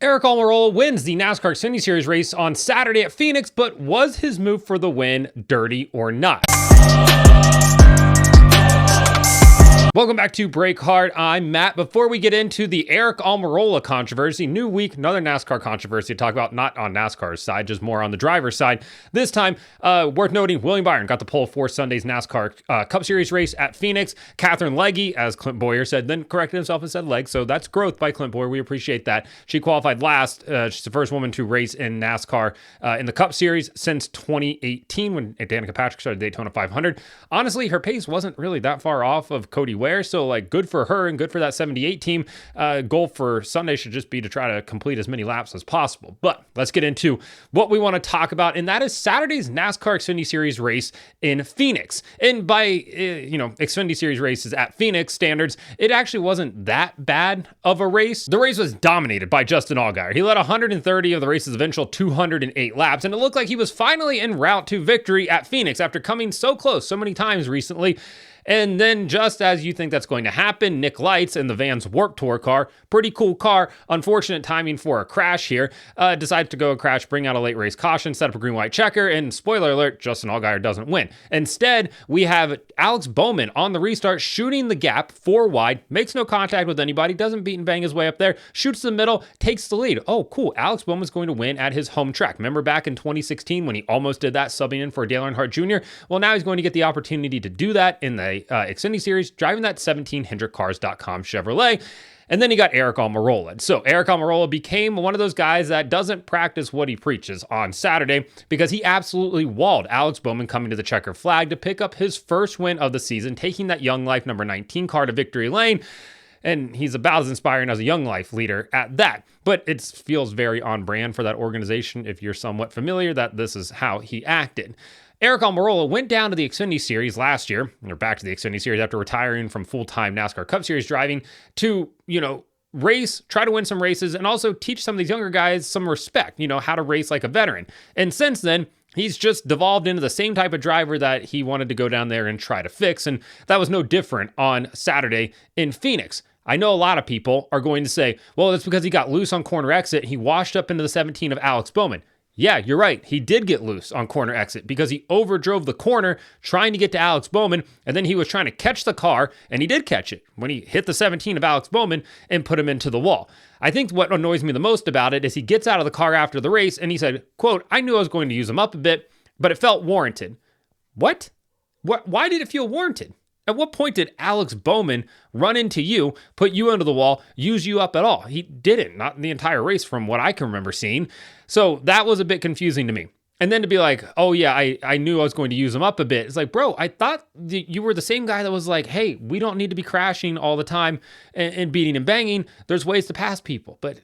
Aric Almirola wins the NASCAR Xfinity Series race on Saturday at Phoenix, but was his move for the win dirty or not? Welcome back to Break Hard. I'm Matt. Before we get into the Aric Almirola controversy, new week, another NASCAR controversy to talk about, not on NASCAR's side, just more on the driver's side. This time, worth noting, William Byron got the pole for Sunday's NASCAR Cup Series race at Phoenix. Catherine Legge, as Clint Boyer said, then corrected himself and said leg, so that's growth by Clint Boyer. We appreciate that. She qualified last. She's the first woman to race in NASCAR in the Cup Series since 2018 when Danica Patrick started Daytona 500. Honestly, her pace wasn't really that far off of Cody Ware. So like good for her and good for that 78 team. Goal for Sunday should just be to try to complete as many laps as possible. But let's get into what we want to talk about, and that is Saturday's NASCAR Xfinity Series race in Phoenix. And by Xfinity Series races at Phoenix standards, it actually wasn't that bad of a race. The race was dominated by Justin Allgaier. He led 130 of the race's eventual 208 laps, and it looked like he was finally en route to victory at Phoenix after coming so close so many times recently. And then just as you think that's going to happen, Nick Lights in the Vans Warped Tour car, pretty cool car, unfortunate timing for a crash here, decided to go a crash, bring out a late race caution, set up a green-white checker, and spoiler alert, Justin Allgaier doesn't win. Instead, we have Alex Bowman on the restart shooting the gap 4 wide, makes no contact with anybody, doesn't beat and bang his way up there, shoots the middle, takes the lead. Oh, cool, Alex Bowman's going to win at his home track. Remember back in 2016 when he almost did that, subbing in for Dale Earnhardt Jr.? Well, now he's going to get the opportunity to do that in the Xfinity Series, driving that 17 HendrickCars.com Chevrolet. And then he got Aric Almirola. So Aric Almirola became one of those guys that doesn't practice what he preaches on Saturday because he absolutely walled Alex Bowman coming to the checker flag to pick up his first win of the season, taking that Young Life number 19 car to victory lane. And he's about as inspiring as a Young Life leader at that. But it feels very on brand for that organization, if you're somewhat familiar, that this is how he acted. Aric Almirola went down to the Xfinity Series last year, or back to the Xfinity Series after retiring from full-time NASCAR Cup Series driving to, race, try to win some races, and also teach some of these younger guys some respect, how to race like a veteran. And since then, he's just devolved into the same type of driver that he wanted to go down there and try to fix, and that was no different on Saturday in Phoenix. I know a lot of people are going to say, well, that's because he got loose on corner exit. He washed up into the 17 of Alex Bowman. Yeah, you're right. He did get loose on corner exit because he overdrove the corner trying to get to Alex Bowman, and then he was trying to catch the car, and he did catch it when he hit the 17 of Alex Bowman and put him into the wall. I think what annoys me the most about it is he gets out of the car after the race, and he said, quote, "I knew I was going to use him up a bit, but it felt warranted." What? Why did it feel warranted? At what point did Alex Bowman run into you, put you into the wall, use you up at all? He didn't, not in the entire race from what I can remember seeing. So that was a bit confusing to me. And then to be like, oh yeah, I knew I was going to use him up a bit. It's like, bro, I thought you were the same guy that was like, hey, we don't need to be crashing all the time and beating and banging. There's ways to pass people. But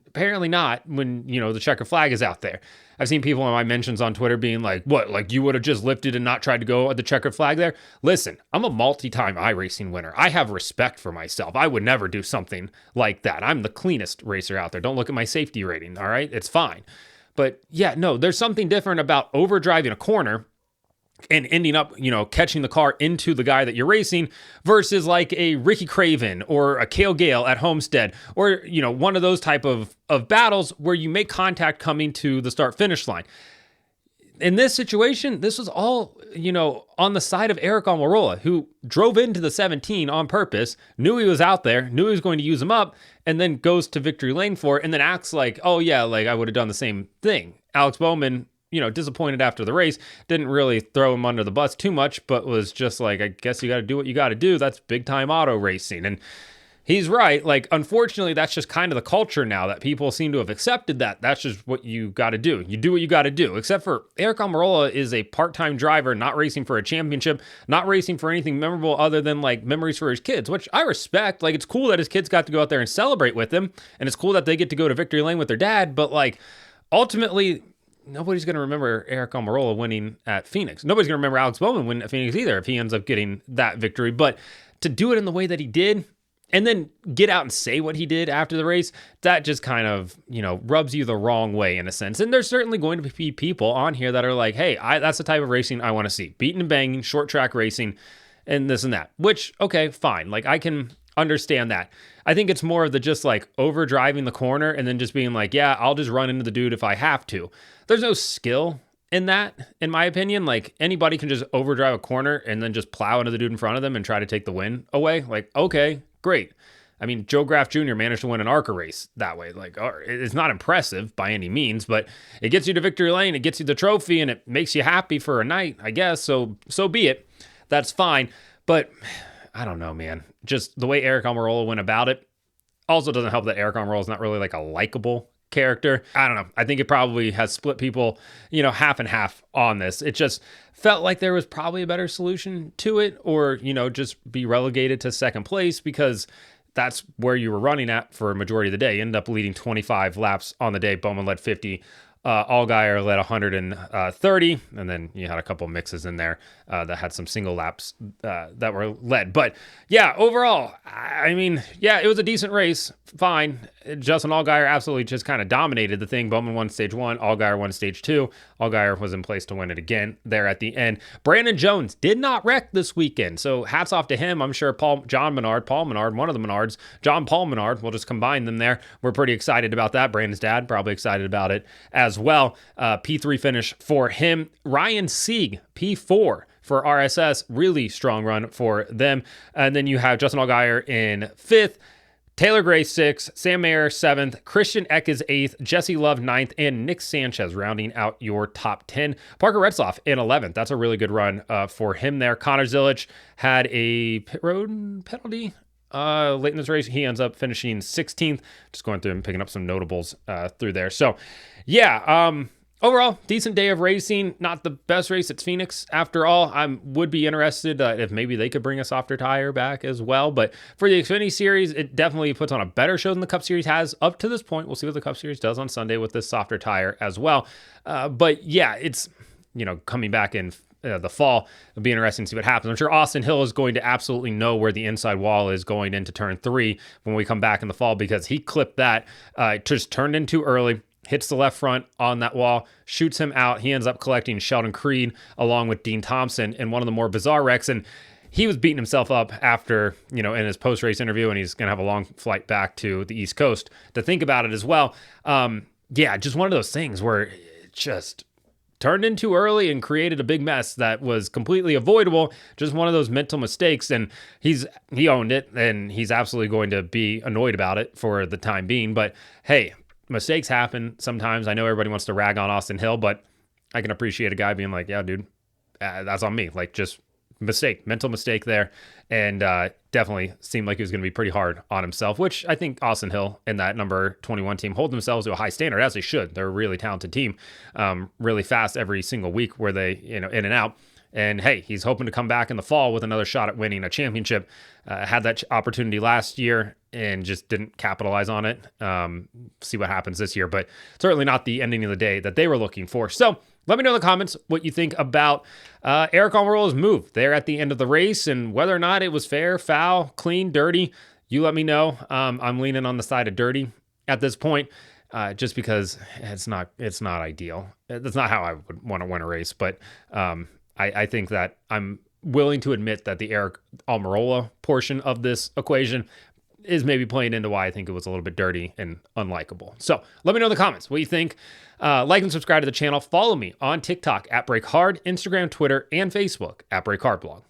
apparently not when, the checker flag is out there. I've seen people in my mentions on Twitter being like, what, like you would have just lifted and not tried to go at the checkered flag there? Listen, I'm a multi-time iRacing winner. I have respect for myself. I would never do something like that. I'm the cleanest racer out there. Don't look at my safety rating, all right? It's fine. But yeah, no, there's something different about overdriving a corner and ending up, catching the car into the guy that you're racing versus like a Ricky Craven or a Cale Gale at Homestead or, one of those type of battles where you make contact coming to the start-finish line. In this situation, this was all, on the side of Aric Almirola, who drove into the 17 on purpose, knew he was out there, knew he was going to use him up, and then goes to victory lane for it, and then acts like, oh yeah, like I would have done the same thing. Alex Bowman, disappointed after the race, didn't really throw him under the bus too much, but was just like, I guess you got to do what you got to do. That's big time auto racing. And he's right. Like, unfortunately, that's just kind of the culture now that people seem to have accepted that. That's just what you got to do. You do what you got to do. Except for Aric Almirola is a part-time driver, not racing for a championship, not racing for anything memorable other than like memories for his kids, which I respect. Like, it's cool that his kids got to go out there and celebrate with him. And it's cool that they get to go to victory lane with their dad. But like, ultimately, nobody's going to remember Aric Almirola winning at Phoenix. Nobody's going to remember Alex Bowman winning at Phoenix either if he ends up getting that victory. But to do it in the way that he did, and then get out and say what he did after the race, that just kind of, rubs you the wrong way in a sense. And there's certainly going to be people on here that are like, hey, that's the type of racing I want to see. Beating and banging, short track racing, and this and that. Which, okay, fine. Like, I can understand that. I think it's more of the just like overdriving the corner and then just being like, yeah, I'll just run into the dude if I have to. There's no skill in that, in my opinion. Like anybody can just overdrive a corner and then just plow into the dude in front of them and try to take the win away. Like, okay, great. I mean, Joe Graff Jr. managed to win an ARCA race that way. Like, it's not impressive by any means, but it gets you to victory lane, it gets you the trophy, and it makes you happy for a night, I guess. So be it. That's fine. But I don't know, man. Just the way Aric Almirola went about it also doesn't help that Aric Almirola is not really like a likable character. I don't know. I think it probably has split people, half and half on this. It just felt like there was probably a better solution to it, or, just be relegated to second place, because that's where you were running at for a majority of the day. You ended up leading 25 laps on the day. Bowman led 50. Allgaier led 130, and then you had a couple mixes in there that had some single laps that were led. But yeah, overall, I mean, yeah, it was a decent race. Fine. Justin Allgaier absolutely just kind of dominated the thing. Bowman won stage 1, Allgaier won stage 2. Allgaier was in place to win it again there at the end. Brandon Jones did not wreck this weekend, so hats off to him. I'm sure Paul Menard, one of the Menards, Paul Menard, we'll just combine them there. We're pretty excited about that. Brandon's dad, probably excited about it as well. P3 finish for him. Ryan Sieg, P4 for RSS. Really strong run for them. And then you have Justin Allgaier in 5th. Taylor Gray 6th, Sam Mayer 7th, Christian Eck is 8th, Jesse Love 9th, and Nick Sanchez rounding out your top 10. Parker Retzloff in 11th. That's a really good run for him there. Connor Zilic had a pit road penalty late in this race. He ends up finishing 16th. Just going through and picking up some notables through there. So, yeah, overall, decent day of racing. Not the best race at Phoenix after all. I would be interested if maybe they could bring a softer tire back as well. But for the Xfinity Series, it definitely puts on a better show than the Cup Series has up to this point. We'll see what the Cup Series does on Sunday with this softer tire as well. But yeah, it's, coming back in the fall, it'll be interesting to see what happens. I'm sure Austin Hill is going to absolutely know where the inside wall is going into turn 3 when we come back in the fall, because he clipped that, just turned in too early. Hits the left front on that wall, shoots him out. He ends up collecting Sheldon Creed along with Dean Thompson in one of the more bizarre wrecks. And he was beating himself up after, in his post-race interview, and he's going to have a long flight back to the East Coast to think about it as well. Yeah, just one of those things where it just turned in too early and created a big mess that was completely avoidable. Just one of those mental mistakes. And he owned it, and he's absolutely going to be annoyed about it for the time being. But hey, mistakes happen sometimes. I know everybody wants to rag on Austin Hill, but I can appreciate a guy being like, yeah, dude, that's on me. Like, just mental mistake there. And definitely seemed like he was going to be pretty hard on himself, which I think Austin Hill and that number 21 team hold themselves to a high standard, as they should. They're a really talented team, really fast every single week where they, in and out. And hey, he's hoping to come back in the fall with another shot at winning a championship. Had that opportunity last year and just didn't capitalize on it. See what happens this year, but certainly not the ending of the day that they were looking for. So let me know in the comments what you think about Aric Almirola's move there at the end of the race, and whether or not it was fair, foul, clean, dirty. You let me know. I'm leaning on the side of dirty at this point. Just because it's not ideal. That's not how I would want to win a race, but I think that I'm willing to admit that the Aric Almirola portion of this equation is maybe playing into why I think it was a little bit dirty and unlikable. So let me know in the comments what you think. Like and subscribe to the channel. Follow me on TikTok at BreakHard, Instagram, Twitter, and Facebook at BreakHardBlog.